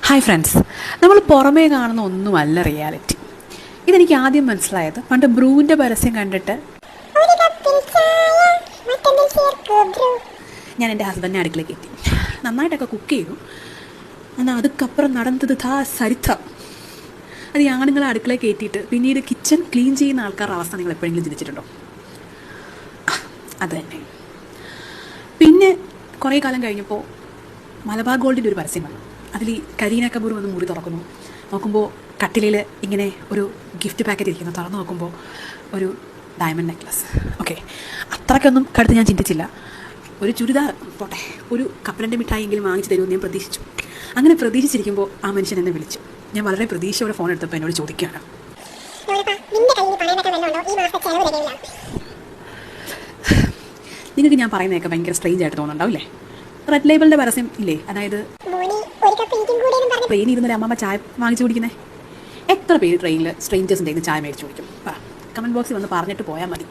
Hi friends, നമ്മൾ പുറമേ കാണുന്ന ഒന്നുമല്ല റിയാലിറ്റി. ഇതെനിക്ക് ആദ്യം മനസ്സിലായത് പണ്ട് ബ്രൂവിൻ്റെ പരസ്യം കണ്ടിട്ട് ഞാൻ എൻ്റെ ഹസ്ബൻഡിനെ അടുക്കളയ്ക്ക് എത്തി. നന്നായിട്ടൊക്കെ കുക്ക് ചെയ്തു. എന്നാൽ അതുക്കപ്പുറം നടന്നത് ചരിത്രം. അത് ഈ ആണുങ്ങളെ അടുക്കളയിൽ കയറ്റിയിട്ട് പിന്നീട് കിച്ചൺ ക്ലീൻ ചെയ്യുന്ന ആൾക്കാരുടെ അവസ്ഥ നിങ്ങൾ എപ്പോഴെങ്കിലും ചിന്തിച്ചിട്ടുണ്ടോ? അത് തന്നെ. പിന്നെ കുറേ കാലം കഴിഞ്ഞപ്പോൾ മലബാർ ഗോൾഡിൻ്റെ ഒരു പരസ്യം വന്നു. അതിൽ കരീന കപൂർ വന്ന് മുറി തുറക്കുന്നു. നോക്കുമ്പോൾ കട്ടിലയിൽ ഇങ്ങനെ ഒരു ഗിഫ്റ്റ് പാക്കറ്റ് ഇരിക്കുന്നു. തുറന്ന് നോക്കുമ്പോൾ ഒരു ഡയമണ്ട് നെക്ലസ്. ഓക്കെ, അത്രയ്ക്കൊന്നും കടുത്ത് ഞാൻ ചിന്തിച്ചില്ല. ഒരു ചുരിദാർ പോട്ടെ, ഒരു കപ്പലൻ്റെ മിഠായിയെങ്കിലും വാങ്ങിച്ച് തരുമെന്ന് ഞാൻ പ്രതീക്ഷിച്ചു. അങ്ങനെ പ്രതീക്ഷിച്ചിരിക്കുമ്പോൾ ആ മനുഷ്യൻ എന്നെ വിളിച്ചു. ഞാൻ വളരെ പ്രതീക്ഷയോടെ ഫോൺ എടുത്തപ്പോൾ എന്നോട് ചോദിക്കുകയാണ്, നിങ്ങൾക്ക് ഞാൻ പറയുന്നതൊക്കെ ഭയങ്കര സ്ട്രേഞ്ച് ആയിട്ട് തോന്നുന്നുണ്ടാവില്ലേ? റെഡ് ലേബിളിൻ്റെ പരസ്യം ഇല്ലേ, അതായത് ട്രെയിനിൽ ഇരുന്നൊരു അമ്മമ്മ ചായ വാങ്ങിച്ചു കുടിക്കുന്നത്. എത്ര പേര് ട്രെയിനിൽ സ്ട്രേഞ്ചേഴ്സിൻ്റെ ചായ മേടിച്ചു കുടിക്കും? കമൻറ്റ് ബോക്സിൽ വന്ന് പറഞ്ഞിട്ട് പോയാൽ മതി.